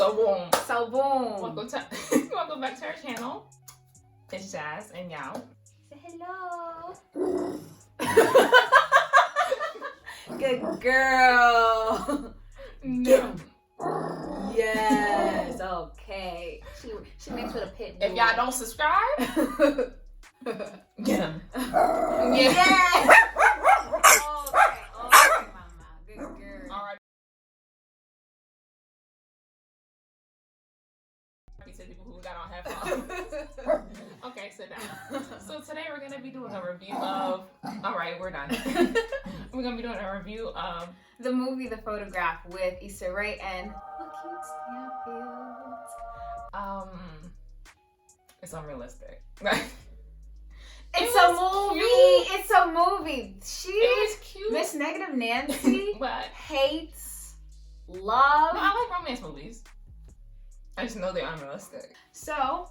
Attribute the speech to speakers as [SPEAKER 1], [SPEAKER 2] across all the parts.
[SPEAKER 1] So boom.
[SPEAKER 2] So boom.
[SPEAKER 1] Welcome back to our channel. It's Jazz and Yao.
[SPEAKER 2] Say hello. Good girl.
[SPEAKER 1] No.
[SPEAKER 2] Yes. Okay. She makes with a pit bull.
[SPEAKER 1] If y'all don't subscribe, get him.
[SPEAKER 2] Yes. Okay, mama. Good girl.
[SPEAKER 1] All right. To people who got on headphones. Okay, sit down. So today we're gonna be doing a review of. All right, we're done. We're gonna be doing a review of
[SPEAKER 2] the movie The Photograph with Issa Rae and Lakeith Stanfield.
[SPEAKER 1] It's unrealistic.
[SPEAKER 2] It's a movie. It's a movie. She
[SPEAKER 1] was cute.
[SPEAKER 2] Miss Negative Nancy
[SPEAKER 1] But
[SPEAKER 2] hates love.
[SPEAKER 1] no, I like romance movies. I just know they're unrealistic.
[SPEAKER 2] So,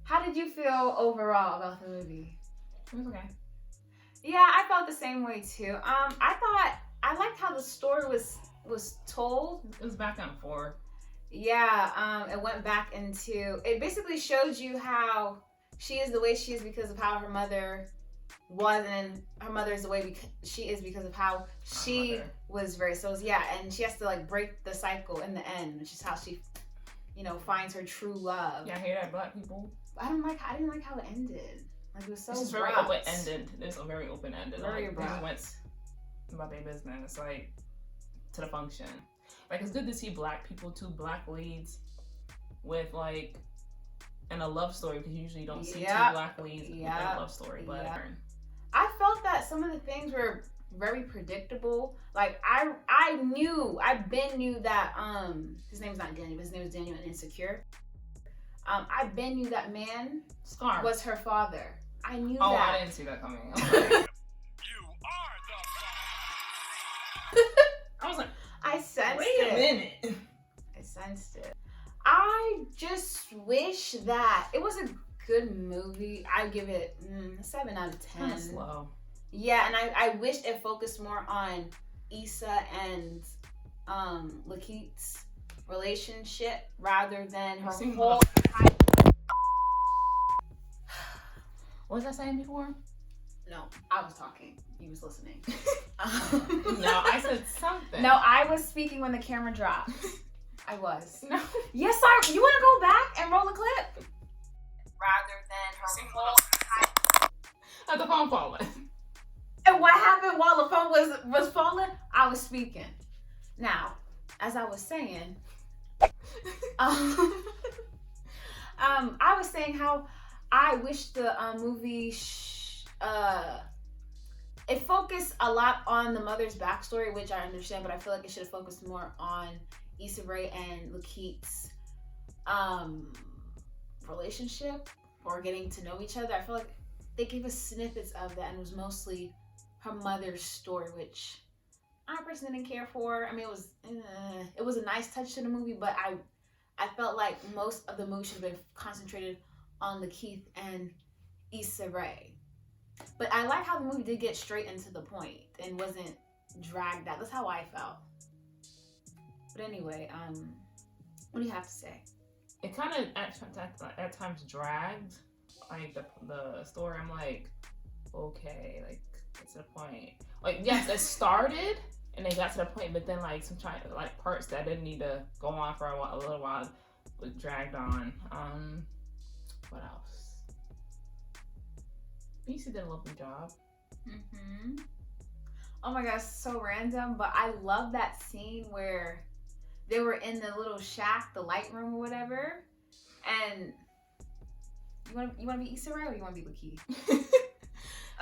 [SPEAKER 2] how did you feel overall about the movie?
[SPEAKER 1] It was okay.
[SPEAKER 2] Yeah, I felt the same way too. I liked how the story was told.
[SPEAKER 1] It was back and forth.
[SPEAKER 2] Yeah, it went back into, it basically shows you how she is the way she is because of how her mother was, and her mother is the way she is because of how she was raised. So yeah, and she has to like break the cycle in the end, which is how she, finds her true love.
[SPEAKER 1] Yeah, I hear that, black people.
[SPEAKER 2] I didn't like how it ended. Like it was so.
[SPEAKER 1] It's just very open-ended. It's a very open-ended.
[SPEAKER 2] Very
[SPEAKER 1] like,
[SPEAKER 2] abrupt.
[SPEAKER 1] They went about their business, like to the function. Like it's good to see black people, two black leads, with like in a love story, because you usually don't see two black leads in a love story. But
[SPEAKER 2] I felt that some of the things were very predictable. Like I knew that his name's not Daniel, but his name is Daniel in Insecure. I knew that man
[SPEAKER 1] Scar
[SPEAKER 2] was her father. I knew that.
[SPEAKER 1] Oh, I didn't see that coming. I was like,
[SPEAKER 2] I sensed
[SPEAKER 1] wait
[SPEAKER 2] it.
[SPEAKER 1] a minute.
[SPEAKER 2] I sensed it. I just wish that it was a good movie. I give it a 7 out of 10.
[SPEAKER 1] Kind of slow.
[SPEAKER 2] Yeah, and I wish it focused more on Issa and Lakeith's relationship rather than her whole.
[SPEAKER 1] What was I saying before?
[SPEAKER 2] No, I was talking. You was listening.
[SPEAKER 1] No, I said something.
[SPEAKER 2] No, I was speaking when the camera dropped. I was.
[SPEAKER 1] No.
[SPEAKER 2] Yes, sir. You want to go back and roll a clip? Rather than her whole.
[SPEAKER 1] At the phone falling.
[SPEAKER 2] And what happened while the phone was falling? I was speaking. Now, as I was saying, I was saying how I wish the movie it focused a lot on the mother's backstory, which I understand, but I feel like it should have focused more on Issa Rae and Lakeith's relationship or getting to know each other. I feel like they gave us snippets of that, and it was mostly her mother's story, which I personally didn't care for. I mean, it was a nice touch to the movie, but I felt like most of the movie should have been concentrated on Lakeith and Issa Rae. But I like how the movie did get straight into the point and wasn't dragged out. That's how I felt. But anyway, what do you have to say?
[SPEAKER 1] It kind of at times dragged, like the story. I'm like, okay, like get to the point. Like yes, it started and they got to the point, but then like some parts that didn't need to go on for a little while was dragged on. What else? Issa did a lovely job.
[SPEAKER 2] Oh my gosh, so random, but I love that scene where they were in the little shack, the light room or whatever, and you want to be Issa Rae or you want to be Lakeith?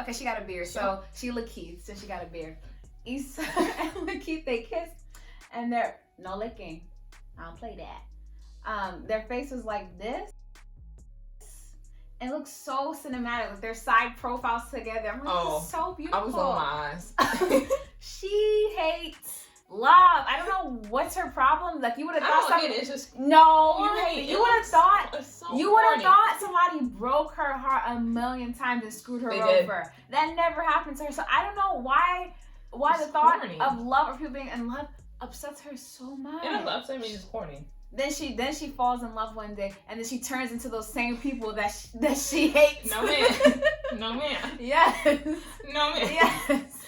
[SPEAKER 2] Okay, she got a beard, so she Lakeith, so she got a beard. Issa and Lakeith, they kissed, and they're no licking. I don't play that. Their face was like this. It looks so cinematic with their side profiles together. I'm like, this is so beautiful.
[SPEAKER 1] I was on my eyes.
[SPEAKER 2] She hates love. I don't know what's her problem. Like you would have thought something.
[SPEAKER 1] It's just
[SPEAKER 2] no.
[SPEAKER 1] you
[SPEAKER 2] You would have thought.
[SPEAKER 1] So
[SPEAKER 2] You would have thought somebody broke her heart a million times and screwed her over. That never happened to her. So I don't know why the thought of love or people being in love upsets her so much.
[SPEAKER 1] It doesn't upset me. It's corny.
[SPEAKER 2] Then she falls in love one day, and then she turns into those same people that she hates.
[SPEAKER 1] No man. No man.
[SPEAKER 2] Yes.
[SPEAKER 1] No man.
[SPEAKER 2] Yes.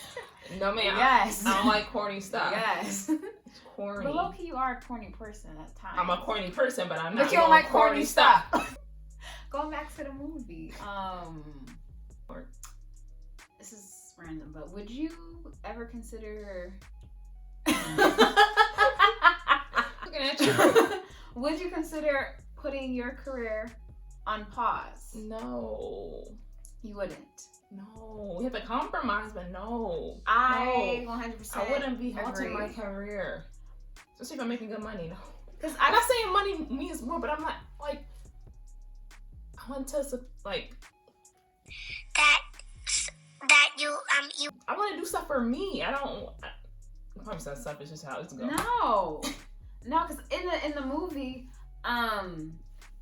[SPEAKER 1] No man.
[SPEAKER 2] Yes.
[SPEAKER 1] I don't like corny stuff.
[SPEAKER 2] Yes.
[SPEAKER 1] It's corny.
[SPEAKER 2] But low-key, you are a corny person at times.
[SPEAKER 1] I'm a corny person, but I'm not.
[SPEAKER 2] But you don't like
[SPEAKER 1] corny stuff.
[SPEAKER 2] Going back to the movie. This is random, but would you ever consider?
[SPEAKER 1] Looking at you.
[SPEAKER 2] Would you consider putting your career on pause?
[SPEAKER 1] No.
[SPEAKER 2] You wouldn't.
[SPEAKER 1] No. We have to compromise, but no.
[SPEAKER 2] I
[SPEAKER 1] No.
[SPEAKER 2] 100%.
[SPEAKER 1] I wouldn't be halting my
[SPEAKER 2] agree.
[SPEAKER 1] career. Especially if I'm making good money. No.
[SPEAKER 2] Because
[SPEAKER 1] I'm not saying money means more, but I'm not like I want to like
[SPEAKER 3] that you
[SPEAKER 1] I want to do stuff for me. I probably said stuff. It's just how it's going.
[SPEAKER 2] No, because in the movie,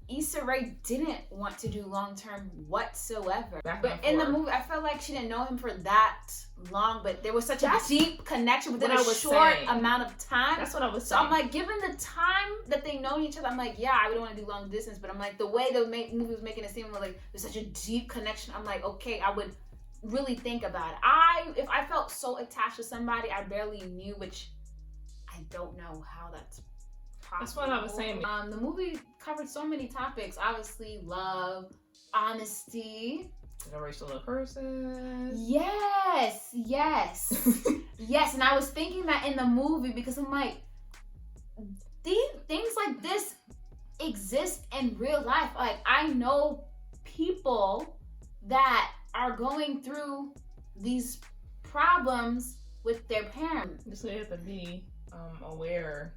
[SPEAKER 2] Issa Rae didn't want to do long term whatsoever. But in the movie, I felt like she didn't know him for that long. But there was such a deep connection within a short amount of time.
[SPEAKER 1] That's what I was
[SPEAKER 2] So
[SPEAKER 1] saying.
[SPEAKER 2] I'm like, given the time that they know each other, I'm like, yeah, I would want to do long distance. But I'm like, the way the movie was making it seem like there's such a deep connection. I'm like, okay, I would really think about it. If I felt so attached to somebody I barely knew, which I don't know how that's possible.
[SPEAKER 1] That's what I was saying.
[SPEAKER 2] The movie covered so many topics. Obviously, love, honesty,
[SPEAKER 1] Generational curses.
[SPEAKER 2] yes, yes. And I was thinking that in the movie because I'm like, these things like this exist in real life. Like, I know people that are going through these problems with their parents.
[SPEAKER 1] Just so you have to be aware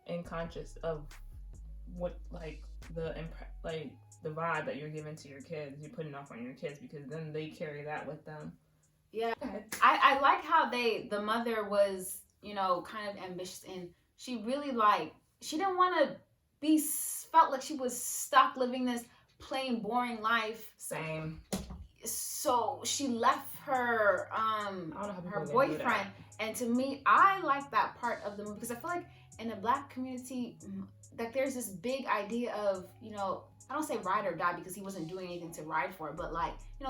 [SPEAKER 1] and conscious of what the vibe that you're giving to your kids, you're putting off on your kids, because then they carry that with them.
[SPEAKER 2] Yeah. I like how the mother was, kind of ambitious, and she really she didn't want to felt like she was stuck living this plain boring life.
[SPEAKER 1] Same.
[SPEAKER 2] So she left her her boyfriend, and to me, I like that part of the movie because I feel like in the Black community, like there's this big idea of I don't say ride or die because he wasn't doing anything to ride for it, but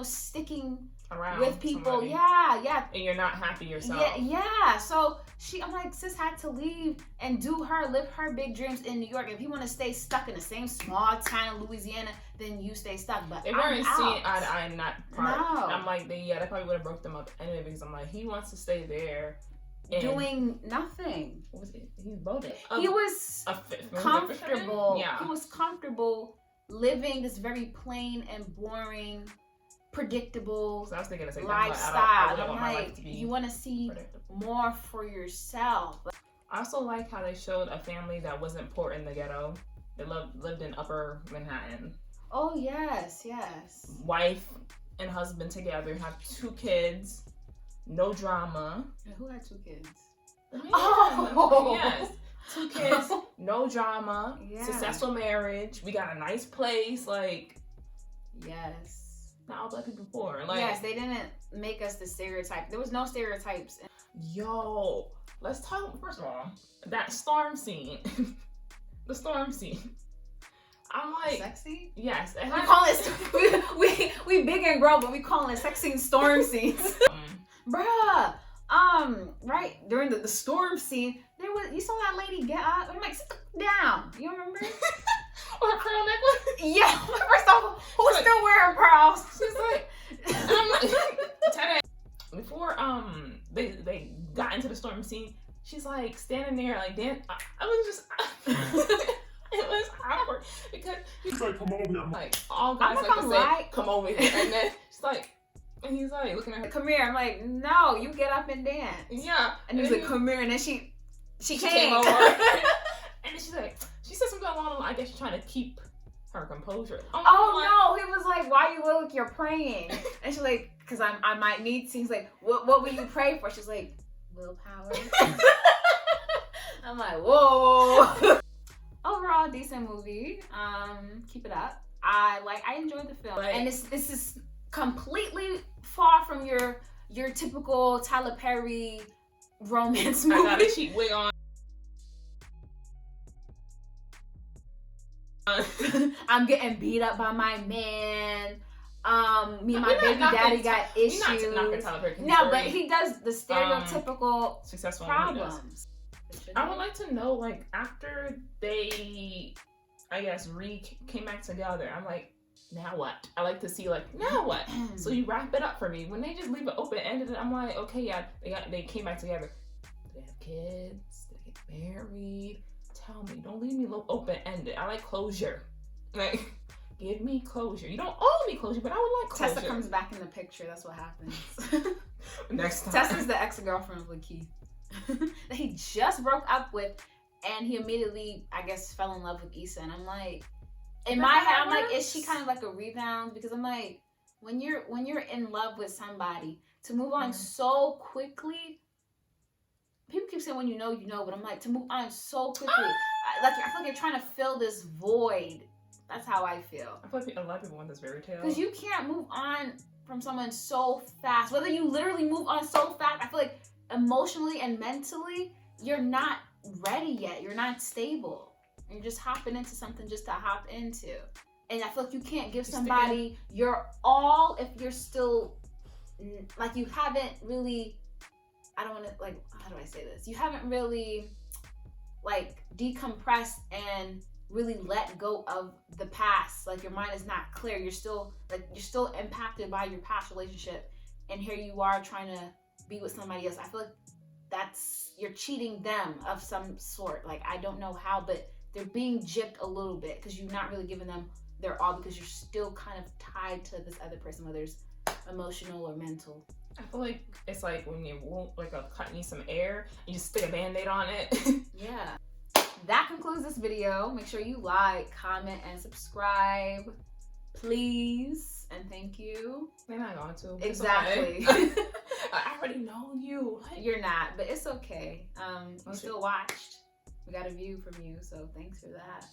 [SPEAKER 2] sticking
[SPEAKER 1] around
[SPEAKER 2] with people.
[SPEAKER 1] Somebody.
[SPEAKER 2] Yeah.
[SPEAKER 1] And you're not happy yourself.
[SPEAKER 2] Yeah. So I'm like, sis had to leave and live her big dreams in New York. If you want to stay stuck in the same small town in Louisiana, then you stay stuck. But
[SPEAKER 1] they weren't seeing eye to eye in that part.
[SPEAKER 2] No.
[SPEAKER 1] I'm like, they probably would have broke them up anyway, because I'm like, he wants to stay there.
[SPEAKER 2] Doing nothing.
[SPEAKER 1] What was it? He voted.
[SPEAKER 2] He was comfortable.
[SPEAKER 1] Yeah.
[SPEAKER 2] He was comfortable living this very plain and boring, predictable
[SPEAKER 1] So I was thinking the same
[SPEAKER 2] lifestyle.
[SPEAKER 1] I
[SPEAKER 2] I'm
[SPEAKER 1] want my life
[SPEAKER 2] like,
[SPEAKER 1] to be
[SPEAKER 2] you want to see more for yourself.
[SPEAKER 1] I also like how they showed a family that wasn't poor in the ghetto. They lived in Upper Manhattan.
[SPEAKER 2] Oh yes.
[SPEAKER 1] Wife and husband together, have 2 kids, no drama.
[SPEAKER 2] Who had 2 kids?
[SPEAKER 1] Oh yes, 2 kids, no drama,
[SPEAKER 2] Yeah.
[SPEAKER 1] successful marriage. We got a nice place.
[SPEAKER 2] Yes.
[SPEAKER 1] Not all Black people poor.
[SPEAKER 2] Yes, they didn't make us the stereotype. There was no stereotypes.
[SPEAKER 1] Yo, let's talk. First of all, that storm scene. The storm scene. I'm like,
[SPEAKER 2] sexy?
[SPEAKER 1] yes.
[SPEAKER 2] We call it we big and grown, but we call it sexy and storm scenes. Bruh. Right during the storm scene, you saw that lady get up. I'm like, sit down. You remember?
[SPEAKER 1] Or her pearl necklace?
[SPEAKER 2] Yeah. First off, who's still wearing pearls?
[SPEAKER 1] She's like, I'm like, today, before they got into the storm scene, she's like standing there like I was just it was awkward because he's like, come over here. I'm like, all guys like to say, come over here, and then she's like, and he's like looking at her,
[SPEAKER 2] come here. I'm like, no, you get up and dance.
[SPEAKER 1] Yeah.
[SPEAKER 2] And he's like, come here, and then she
[SPEAKER 1] came over. And then she said something along the line, I guess she's trying to keep her composure.
[SPEAKER 2] No, he was like, why you look like you're praying? And she's like, because I might need to. He's like, what will you pray for? She's like, willpower. I'm like, whoa. Overall, decent movie. Keep it up. I enjoyed the film.
[SPEAKER 1] Right.
[SPEAKER 2] And this is completely far from your typical Tyler Perry romance movie.
[SPEAKER 1] I got a cheap wig on.
[SPEAKER 2] I'm getting beat up by my man. Me and my baby daddy got issues. No, but he does the stereotypical
[SPEAKER 1] successful
[SPEAKER 2] problems.
[SPEAKER 1] I would like to know, like, after they, I guess, came back together, I'm like, now what? I like to see, like, now what? So you wrap it up for me. When they just leave it open-ended, I'm like, okay, yeah, they came back together. They have kids. They get married. Tell me. Don't leave me open-ended. I like closure. Like, give me closure. You don't owe me closure, but I would like closure.
[SPEAKER 2] Tessa comes back in the picture. That's what happens.
[SPEAKER 1] Next time.
[SPEAKER 2] Tessa's the ex-girlfriend of Lakeith that he just broke up with, and he immediately, I guess, fell in love with Issa. And I'm like, in my head, I'm like, is she kind of like a rebound? Because I'm like, when you're in love with somebody, to move on so quickly. People keep saying when you know, but I'm like, to move on so quickly. I feel like you're trying to fill this void. That's how I feel.
[SPEAKER 1] I feel like a lot of people want this fairy tale.
[SPEAKER 2] Because you can't move on from someone so fast. Whether you literally move on so fast, I feel like emotionally and mentally, you're not ready yet. You're not stable. You're just hopping into something just to hop into. And I feel like you can't give somebody your all if you're still, like, you haven't really, I don't want to, like, how do I say this? You haven't really, like, decompressed and really let go of the past. Like, your mind is not clear. You're still impacted by your past relationship. And here you are trying to be with somebody else. I feel like you're cheating them of some sort. Like, I don't know how, but they're being gypped a little bit because you're not really giving them their all because you're still kind of tied to this other person, whether it's emotional or mental.
[SPEAKER 1] I feel like it's like when you won't, like, a cut needs some air, you just stick a Band-Aid on it.
[SPEAKER 2] Yeah. That concludes this video. Make sure you like, comment, and subscribe, please. And thank you.
[SPEAKER 1] They're not going to.
[SPEAKER 2] Exactly.
[SPEAKER 1] Okay. I already know you.
[SPEAKER 2] You're not, but it's okay. You still watched. We got a view from you, so thanks for that.